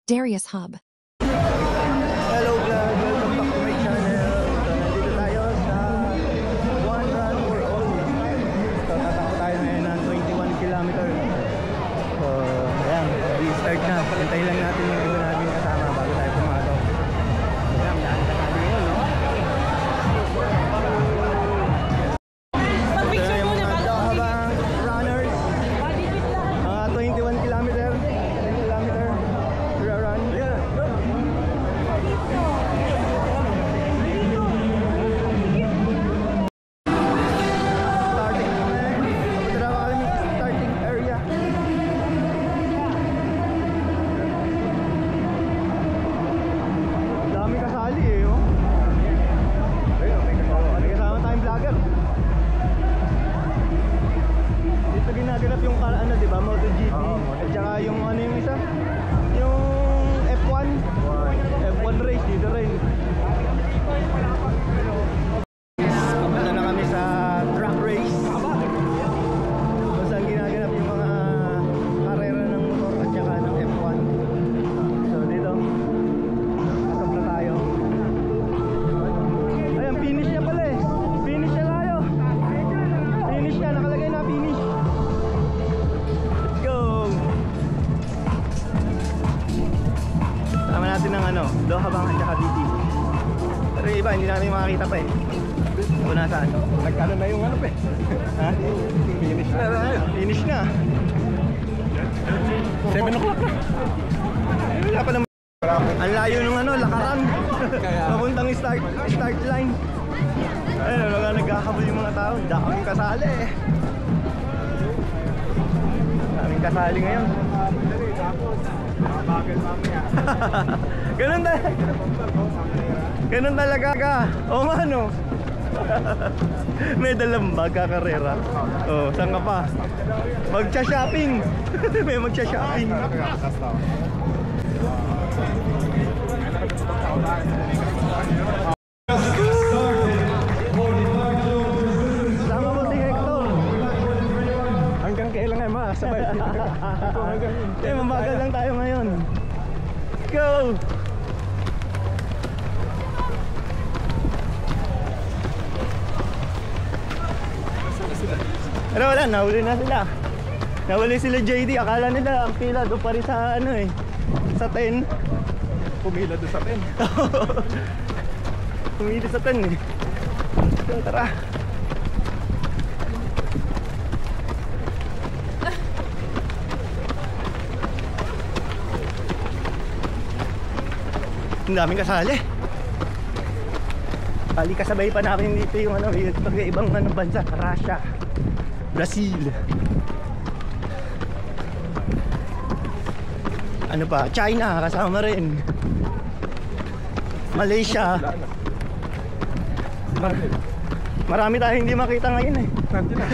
Darius Hub. Hello vlog, welcome back to my channel. So, nandito tayo sa One Run for All. So, tatakbo tayo ngayon ng 21 kilometer. So, ayan, restart na. Hintayin lang natin yung iba natin kasama bago tayo pumato. So, ayan, daan ka tayo yun, no? Pag-picture muna ba? Habang runners, 21 kilometer. 10 kilometer. Run. Starting area. Dami kasali eh, oh. May kasama tayong vlogger. Dito ginaganap yung ano, di ba? MotoGP. At saka yung ano yung isa? Yung F1. F1 race dito rin. Papunta na kami sa track race. Kung saan ginaganap yung mga karera ng motor at saka ng F1. So dito, kasap na tayo. Ayan, finish niya pala eh. Finish niya tayo. Finish niya, nakalagay na finish. Let's go. Sama natin ng ano, Dohabang at saka BT. Pero yung iba, hindi namin makakita pa eh. Kung nasaan. Nagkano na yung ano pa eh. Ha? Finish na. Finish na. 7 o'clock na. Wala pa naman. Ang layo nung ano, lakaran. Papuntang start line. Ayun, mga naghahabol yung mga tao. Daming kasali eh. Daming kasali ngayon. Ganun talaga. Ganun talaga ka. Oo nga no. May dalang bag kakarera. Oh, saan ka pa? Magcha-shopping. May magcha-shopping. Sama mo si Hector. Hanggang kailan nga makasabay. Eh, mabagal lang tayo ngayon. Let's go! Pero wala, nahuli na sila. Nahuli sila JD. Akala nila ang pila doon pa rin sa ano eh, sa 10. Pumila doon sa 10. Pumili sa 10 eh. So tara. Ang daming kasali. Bali kasabay pa namin dito yung ano, yung ibang ano, bansa, Russia, Brazil. Ano pa? China kasama rin. Malaysia. Marami tayong hindi makita ngayon eh. Nandiyan na.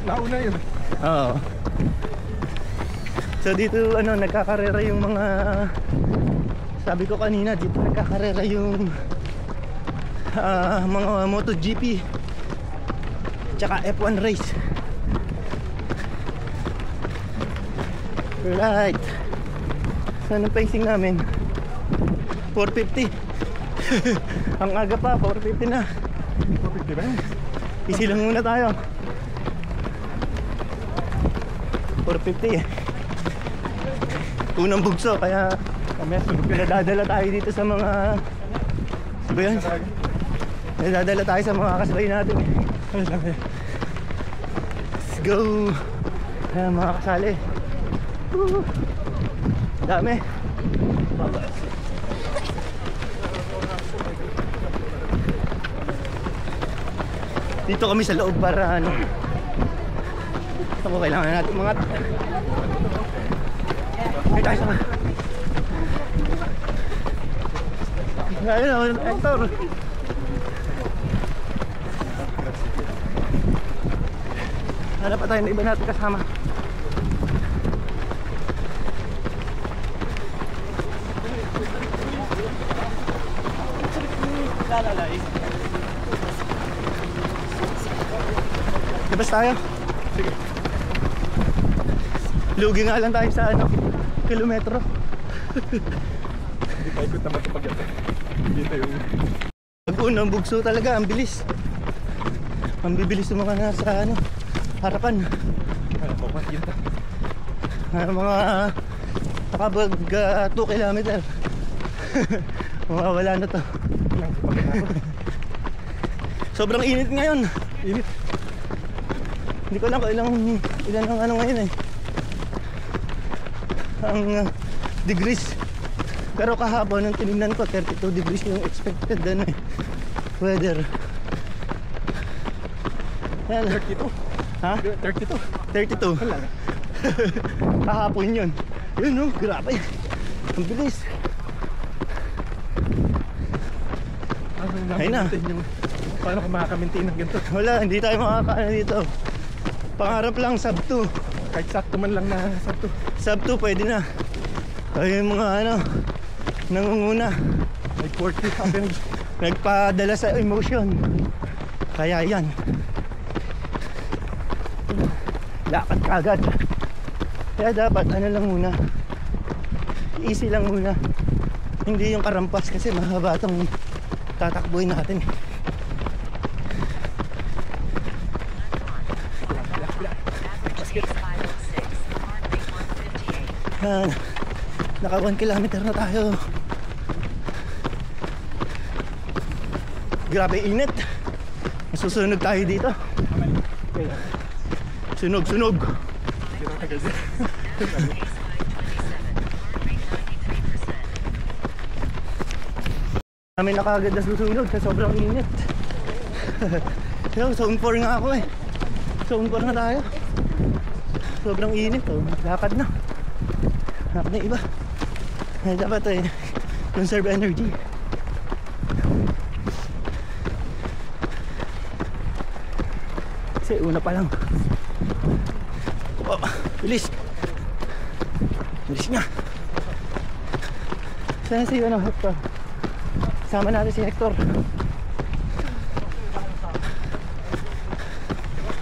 Nauna yun. Oo. So dito ano, nagkakarera yung mga, sabi ko kanina, dito nagkakarera yung mga MotoGP tsaka F1 race. Right. So anong pacing namin? 450. Ang aga pa, 450 na. 450 ba yun? Easy lang muna tayo. 450 eh. Unang bugso, kaya pinadadala tayo dito sa mga, ano ba yan? Pinadadala tayo sa mga kasabay natin. Let's go. Ayan mga kasali. Dami. Dito kami sa loob para ano, kailangan natin mga ay tayo sama. Ayun, Hector. Hanap pa tayo ng iba natin kasama. Labas tayo. Lugi nga lang tayo sa ano, kilometro. Hindi pa ikot naman ito pag ito. Dito yung... Pag unang bugso talaga, ang bilis. Ang bibilis ng mga nasa ano, harapan. Mukhang kita. Mga nakabag 2 kilometer. Mawawala na to. Sobrang init ngayon. Init. Hindi ko alam kung ilan ang ano ngayon eh. Ang degrees. Pero kahapon nung tinignan ko 32 degrees yung expected ano eh, weather. Yan. 32. Ha? 32. 32. Wala na. Kahapon yun. Yun no, grabe. Ang bilis. Ayun na. Paano ka makaka-maintain ng ganito? Wala, hindi tayo makakaano dito. Pangarap lang sub 2. Kahit sakto man lang na sakto. Sub 2 pwede na. Ay yung mga ano, nangunguna. Like 40 happens. Nagpadala sa emotion. Kaya yan. Lakad kagad. Kaya dapat ano lang muna, easy lang muna. Hindi yung karampas kasi mahaba itong tatakbuhin natin. Yan. Naka 1 kilometer na tayo. Grabe init. Masusunog tayo dito. Sunog, sunog. Kami nakagad na susunog sa sobrang init. Yo, zone 4 nga ako eh. Zone 4 na tayo. Sobrang init oh. Lakad na. Lakad na iba. Ay, dapat eh conserve energy. Kasi una pa lang. Oh, bilis. Bilis nga. Sana si ano, Hector. Sama natin si Hector.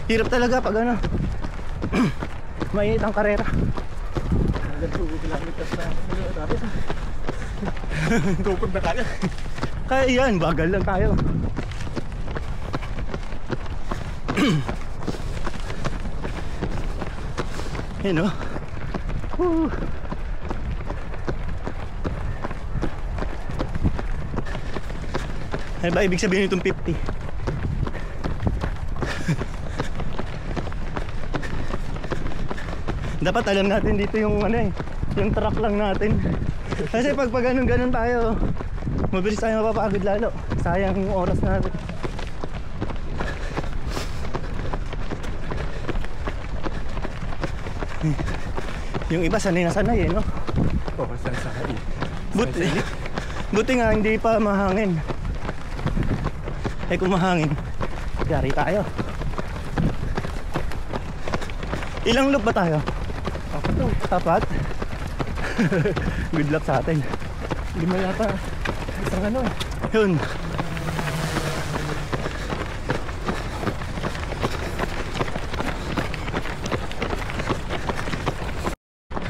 Hirap talaga pag ano mainit ang karera. Tukod na tayo. Kaya yan, bagal lang tayo. Yun o. Ano ba ibig sabihin itong 50? Dapat alam natin dito yung ano eh, yung truck lang natin. Kasi pag ganun tayo, mabilis tayo mapapagod lalo. Sayang yung oras natin. Yung iba sanay na sanay eh, no? Oo, sanay. Buti nga hindi pa mahangin. Eh kung mahangin, yari tayo. Ilang loop ba tayo? Apat? Good luck sa atin. 5 yata. Isang ano eh. Yun.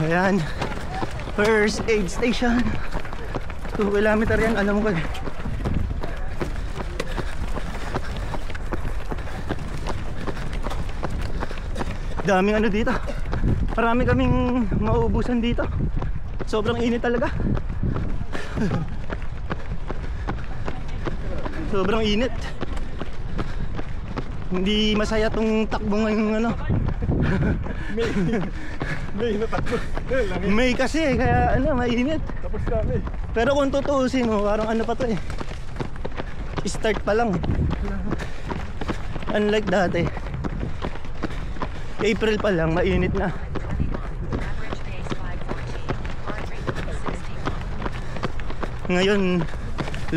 Ayan. First aid station. 2 kilometer yan, alam mo ko eh. Daming ano dito. Marami kaming mauubusan dito. Sobrang init talaga. Sobrang init. Hindi masaya tong takbo ngayong ano. May natakbo. May kasi kaya ano, mainit. Tapos kami. Pero kung tutuusin mo, parang ano pa to eh. Start pa lang. Unlike dati. April pa lang, mainit na. Ngayon,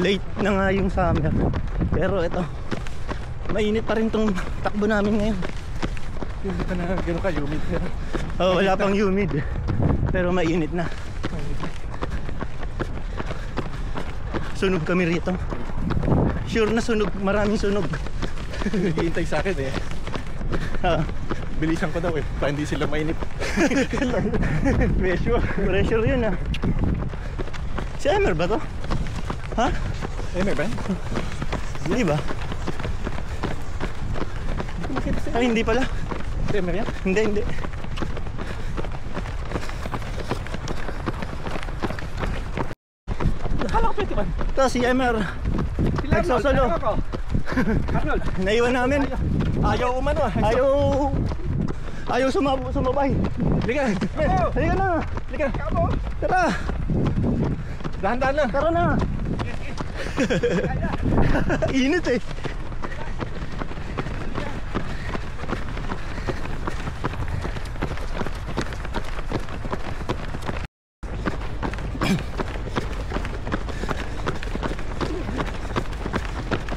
late na nga yung summer. Pero ito, mainit pa rin tong takbo namin ngayon. Hindi pa na gano'n ka humid. Oh, wala pang humid. Pero mainit na. Sunog kami rito. Sure na sunog, maraming sunog. Naghihintay sa akin eh. Ah. Bilisan ko daw eh, para hindi sila mainip. Pressure yun ah. Si Emer ba to? Ha? Emer ba? Hindi ba? Ay, hindi pala. Emer yan? Hindi. Akala ko 21. Ito si Emer. Nagsosolo. Arnold. Naiwan namin. Ayaw umano ah. Ayaw sumabay. Liga. Halika na. Liga. Tara. Dahan-dahan lang. Tara na. Init eh.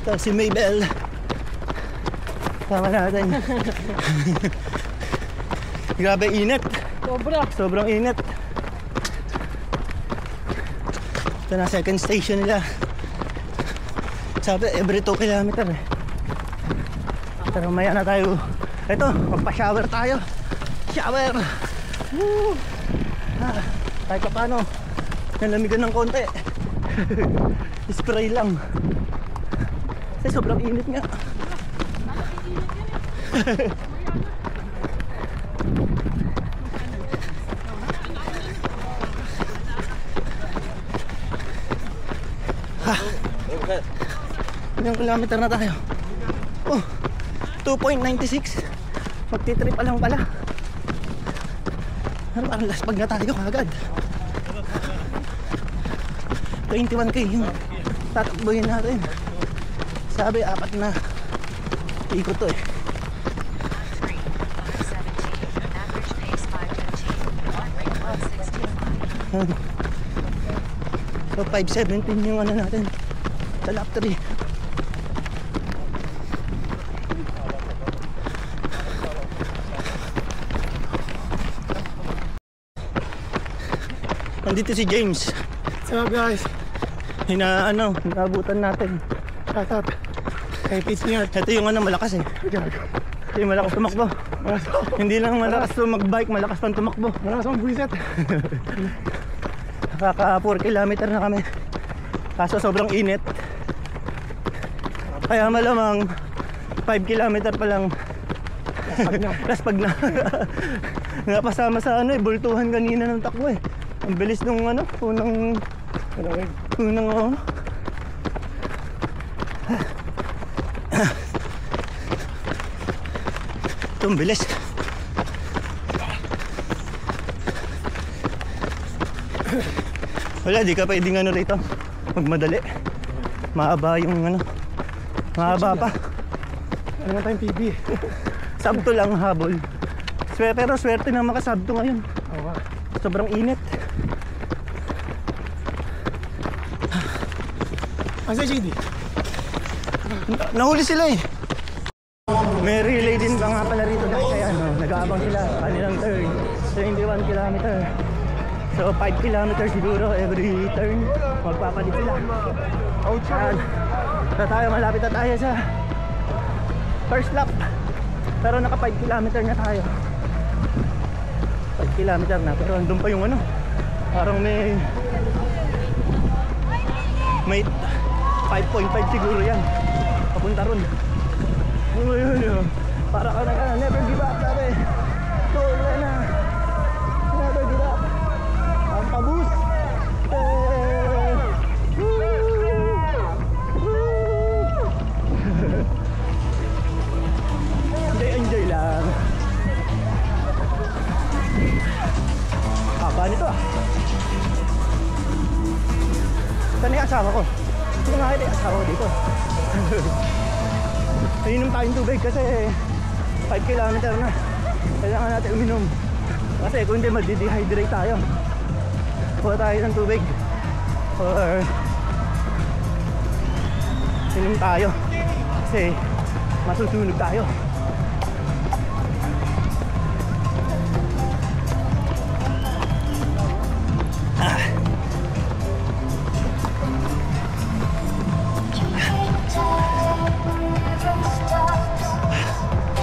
Ito si Maybell. Tama natin. Grabe init. Sobrang init. Ito na second station nila. Sabi every 2 kilometer eh. Pero maya na tayo. Ito, magpa-shower tayo. Shower. Woo! Kahit pa paano, nalamigan ng konti. Spray lang. Kasi sobrang init nga. Ilang kilometer na tayo? Oh, 2.96. Magti-trip pa lang pala. Pero parang last pag na tayo agad. 21k yung tatakboyin natin. Sabi 4 na ikot to eh. So 5:17 yung ano natin sa lap 3. Nandito si James. So guys, Naabutan natin. shout out kay Pitch niya. Ito yung malakas eh. Ito yung malakas tumakbo. Hindi lang malakas mag-bike, malakas pang tumakbo. Malakas ang buwiset. Nakaka 4 kilometer na kami. Kaso sobrang init. Kaya malamang 5 kilometer pa lang laspag na. Napasama sa bultuhan kanina ng takbo eh. Ang bilis nung unang ito ang bilis. Wala, di ka pwedeng rito magmadali. Mahaba yung mahaba pa. Ano tayong PB? Sabto lang habol. Pero swerte na makasabto ngayon. Oo. Sobrang init. Asa JD? Nahuli sila eh. May relay din pa nga pala rito guys. Kaya nag-aabang sila. Kanilang turn 21 kilometer. So 5 kilometer siguro every turn. Magpapalit sila. Tayo, malapit na tayo sa first lap. Pero naka 5 kilometer na tayo. 5 kilometer na. Pero andun pa yung parang may 5.5 siguro yan. Papunta ron. Para ka never give up sabi. So na. Never give up. Ang pabus. Enjoy lang. Haba nito ah. Saan yung asawa ko? Ito nga yung asawa ko dito. Inom tayong tubig kasi 5 kilometer na. Kailangan natin uminom. Kasi kung hindi magdi-dehydrate tayo. Kuha tayo ng tubig. Or inom tayo. Kasi masusunog tayo.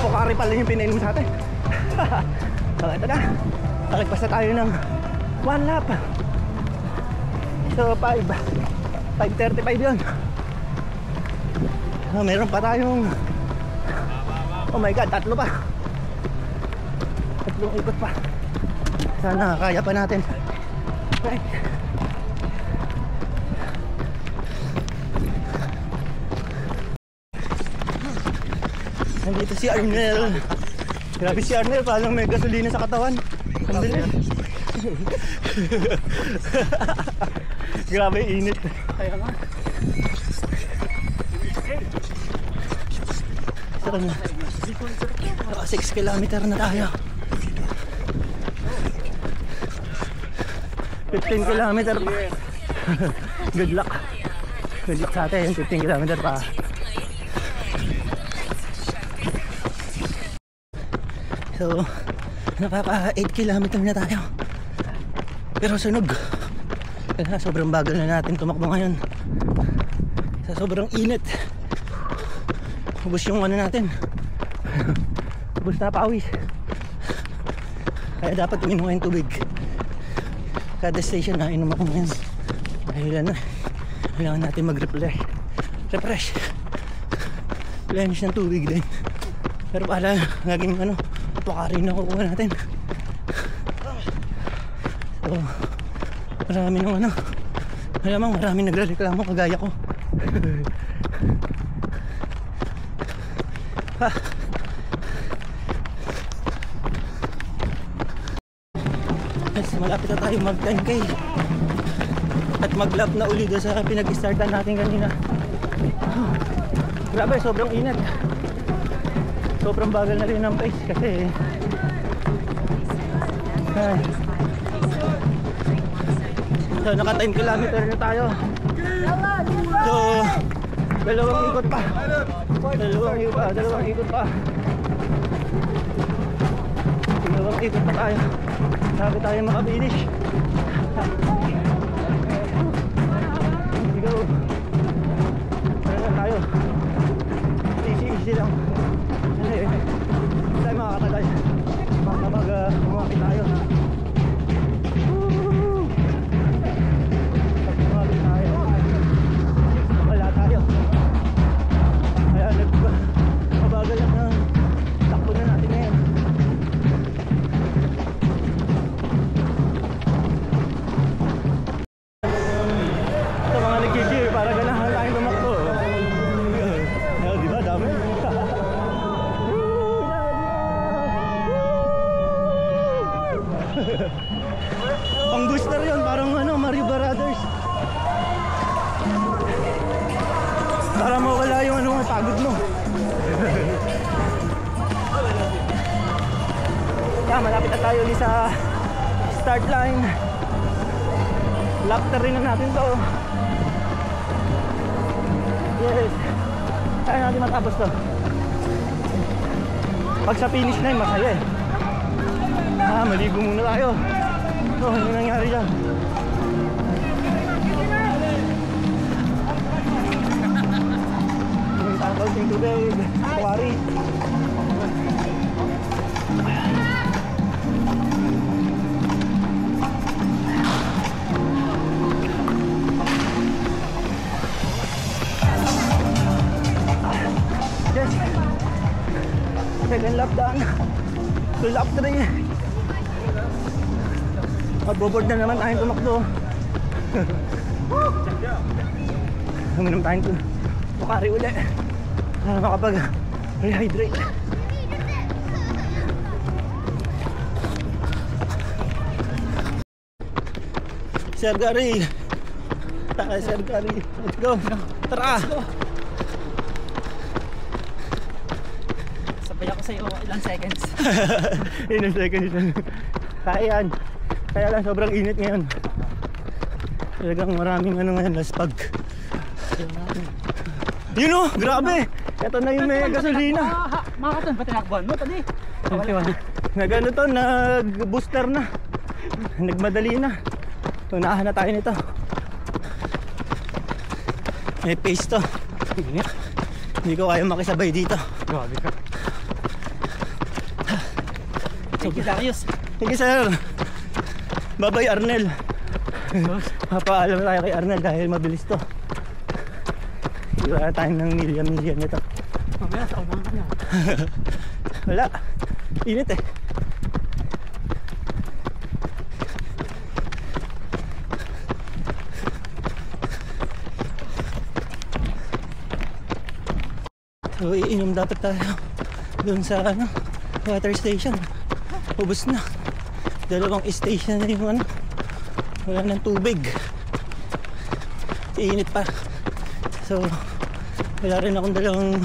Pukari pala yung pinainom sa atin. So ito na, takipasa tayo ng 1 lap. So 5:35 yun. So, meron pa tayong, oh my god, 3 pa. 3 ikot pa. Sana kaya pa natin. Right. Nandito si Arnel. Grabe si Arnel, parang may gasolina sa katawan. Ang bilis. Grabe init. Kaya nga. So, 6 kilometer na tayo. 15 kilometer pa. Good luck. Good luck sa atin. 15 kilometer pa. So, napapa 8 kilometer na tayo. Pero sunog. Kaya sobrang bagal na natin tumakbo ngayon. Sa sobrang init. Ubus yung ano natin. Ubus na pawis. Kaya dapat uminom kayong tubig. Kada station na inom ako ngayon. Dahil ano, kailangan natin mag-refresh. Replenish ng tubig din. Pero pala, laging ano, Pocari na kukuha natin. So, marami nung ano, malamang marami nagre-reklamo kagaya ko. Ha. Yes, malapit na tayo mag 10K at mag-lap na uli doon sa pinag-startan natin kanina. Grabe, sobrang init. Sobrang bagal na rin ng pace kasi so naka 10 kilometer na tayo. So dalawang ikot pa. Dalawang ikot pa tayo. Sabi tayo makafinish. Let's go. Ano tayo? Easy lang. Hindi tayo makakatagal. Umaki tayo. Umaki tayo. Wala tayo. Kaya mabagal lang na takbo na natin ngayon. Ito mga nag-cheer para ganahan tayong tumakbo. Diba dami? Pang booster yun, parang ano, Mario Brothers. Para mawala yung ano, pagod mo. Yeah, malapit na tayo ulit sa start line. Lap 3 na natin to. Yes. Kaya natin matapos to. Pag sa finish na yun, masaya eh. Maligo muna tayo. So, ano nangyari dyan? Ang kaunting tubig. Kuwari. Yes. Second lap done. So lap 3. Magboboard na naman tayong tumakbo. Uminom tayong Pocari uli para makapag-rehydrate. Sir Gary, Sir Gary, let's go. Tara. Sabay ako sa'yo ilang seconds. Ilang seconds. Kaya yan. Kaya lang sobrang init ngayon. Talagang maraming ano ngayon, laspag. Yun o, grabe! Ito na yung may gasolina. Makakatan ba tinakbuhan mo? Tadi. Nag-ano to, nag-booster na. Nagmadali na. Unahan na tayo nito. May pace to. Hindi ko kaya makisabay dito. Grabe ka. Thank you, Darius. Thank you, sir. Bye-bye, Arnel. Papaalam tayo kay Arnel dahil mabilis to. Wala tayo ng milya-milya nito. Mamaya sa unahan ka niya. Wala. Init eh. So iinom dapat tayo doon sa water station. Ubus na. Dalawang station na yung wala ng tubig. Init pa. So wala rin akong dalawang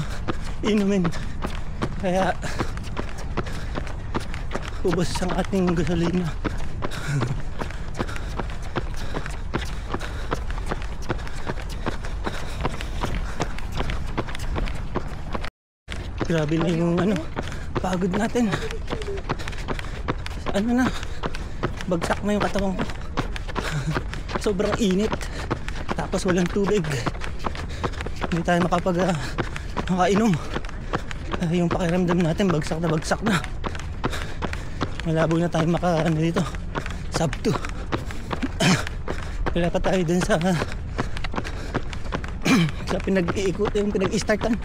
inumin. Kaya ubos ang ating gasolina. Grabe na yung pagod natin. Na, bagsak na yung katawan ko. Sobrang init. Tapos walang tubig. Hindi tayo makainom. Yung pakiramdam natin bagsak na. Malabo na tayo dito. Sabto. Wala pa tayo dun sa pinag-iikot, yung pinag-i-startan.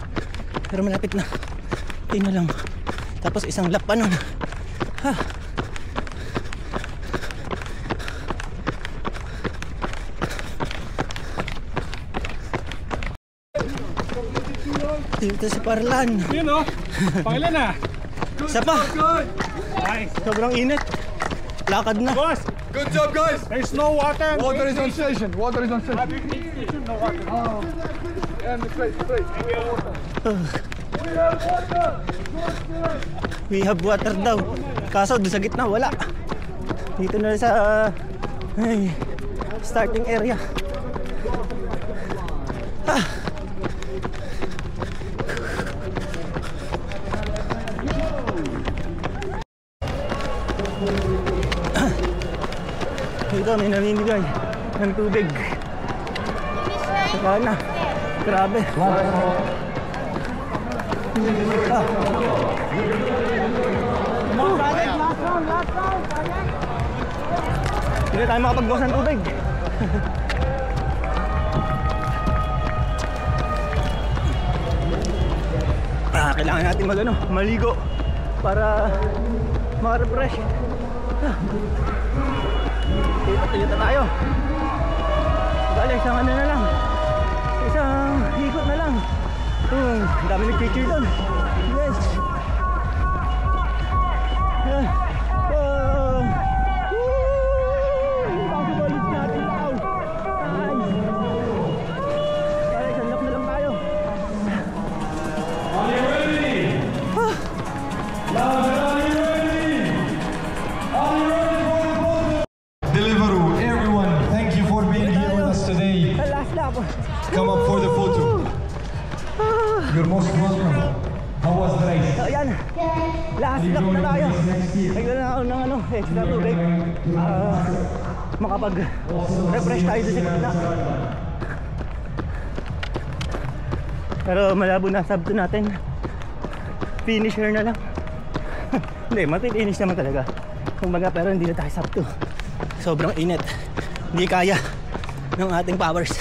Pero malapit na. Tingnan lang. Tapos isang lap pa nun. Ha. Dito si Parlan. Yun o. Pangilan na. Isa pa. Nice. Sobrang init. Lakad na. Boss. Good job, guys. There's no water. Water is on station. Water is on station. No water. And the place. We have water daw. Kaso doon sa gitna wala. Dito na sa starting area. Ito may naninigay ng tubig. Saka na. Grabe. Hindi tayo makapagbukas ng tubig. Kailangan natin maligo para ma-refresh. Tita tayo. Bale, isang na lang. Isang hikot na lang. Ang dami nag-cheer doon. Yes. Bago-balit natin daw. Nice. Bale, isang lap na lang tayo. Are you ready? Deliveroo, everyone, thank you for being here with us today. Last lap. Come up for the photo. You're most welcome. How was the race? So yan, last lap na tayo. Nagdala na ako ng extra tubig. Makapag-refresh tayo sa gitna. Pero malabo na sabto natin. Finisher na lang. Hindi, matitinish naman talaga. Kumbaga, pero hindi na tayo sabto. Sobrang init. Hindi kaya ng ating powers.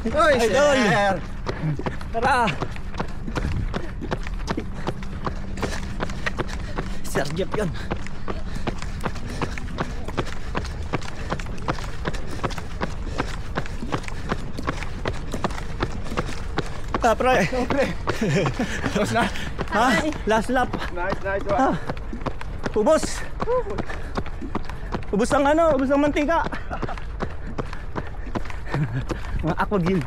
Oy, sir! Tara! Sir Jeff yun. Pre. Tapos na? Ha? Last lap. Nice Ha? Ubos. Ubos ang ubos ang mantika. Mga aqua guild.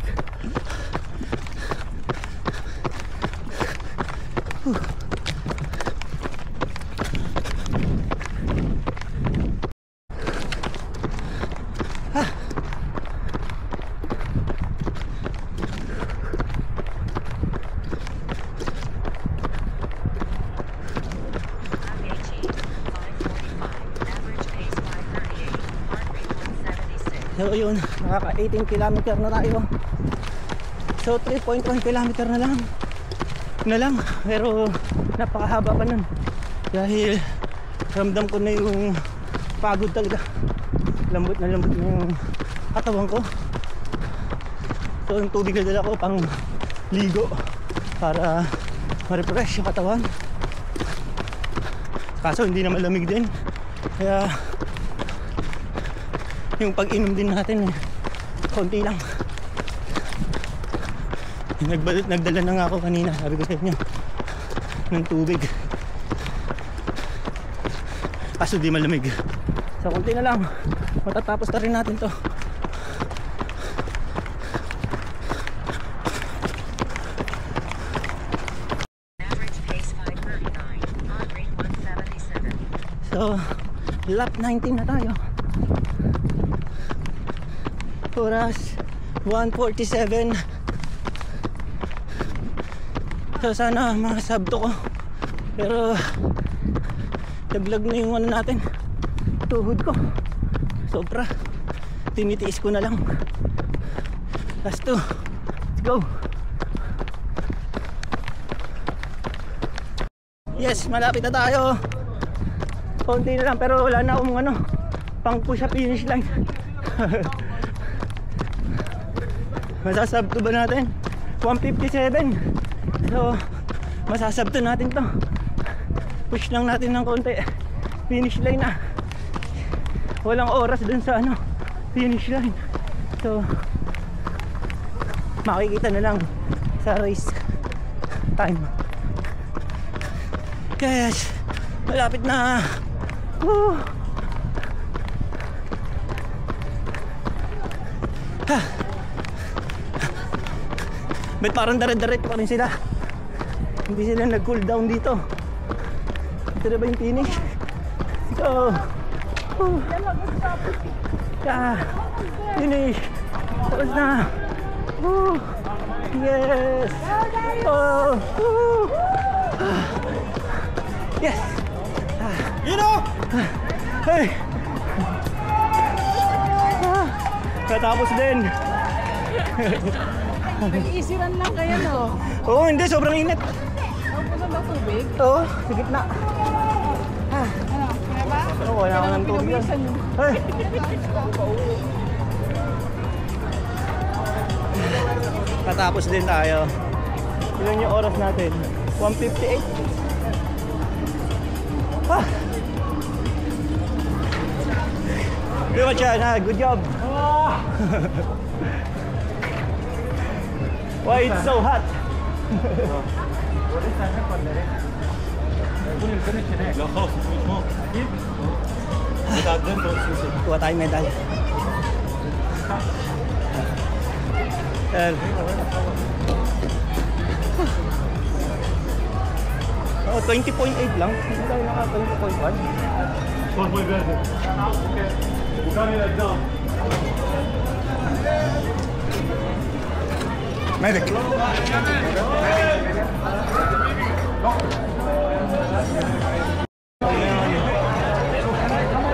So yun, nakaka 18 kilometer na tayo. So 3.1 kilometer na lang. Pero napakahaba pa nun. Dahil ramdam ko na yung pagod talaga. Lambot na yung katawan ko. So yung tubig na dala ko pang ligo para ma-refresh yung katawan. Kaso hindi na malamig din. Kaya yung pag-inom din natin konti lang. Nagdala na nga ako kanina, sabi ko sa inyo, ng tubig. Kaso di malamig. So konti na lang, matatapos na rin natin to. So lap 19 na tayo. Oras 1:47. So sana makasabto ko. Pero naglag na yung ano natin, tuhod ko. Sobra. Tinitiis ko na lang. Last 2. Let's go. Yes, malapit na tayo. Konti na lang pero wala na akong ano, pang push up finish line. Masasabto ba natin? 1:57. So masasabto natin to. Push lang natin ng konti. Finish line na. Walang oras dun sa ano, finish line. So makikita na lang sa race time. Yes, malapit na. Woo! Ha. Ba't parang dare-diretso pa rin sila? Hindi sila nag-cool down dito. Ito na ba yung finish? Go! Yeah! Finish! Tapos na! Woo! Yes! Oh! Woo! Yes! You know! Hey! Katapos din! Easy run lang kayo, no? Oo, hindi. Sobrang init. Puno ba tubig? Oo, sa gitna. Ano? Kaya ba? Oo, wala ko ng tubig yan. Pinawisan nyo. Hey! Katapos din tayo. Ilan yung oras natin? 1:58. Ah! Good job, good job. Why it's so hot? Kuha tayong medal. Oh, 20.8 lang. Hindi tayo naka 20.1. Medic. They're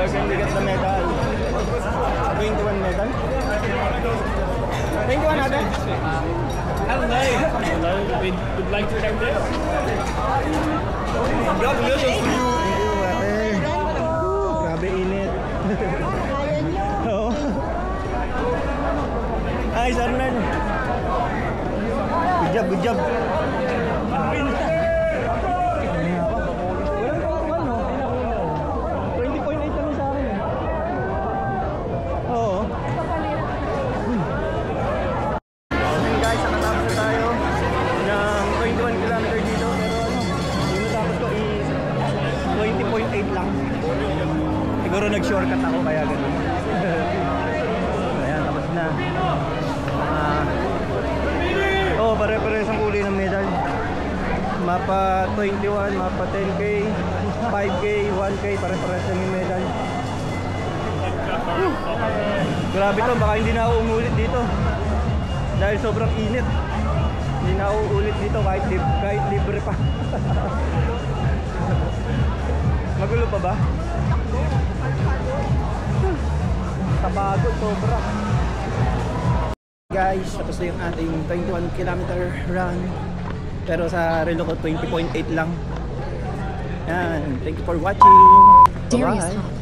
going to get the medal. 21 medal. 21 natin. Would like to come there. Congratulations to you. Thank you, ate. Grabe init. Oo. Ay, Sir Ned. Good job, good job. Walang kawan, no? 20.8 kami sa akin. Oo. Okay guys, nakatapos na tayo ng 21 kilometer dito. Pero ano, yung natapos ko is 20.8 lang. Siguro nag-shortcut ako kaya ganun. Ayan, tapos na. Pare-pares ang kulay ng medal. Mapa 21, mapa 10K, 5K, 1K, pare-pares lang yung medal. Grabe to, baka hindi na ako umulit dito. Dahil sobrang init. Hindi na ako uulit dito kahit libre pa. Magulo pa ba? Kapagod, sobra. guys, tapos na yung ating 21 kilometer run. Pero sa relo ko 20.8 lang. Yan, thank you for watching. Bye-bye.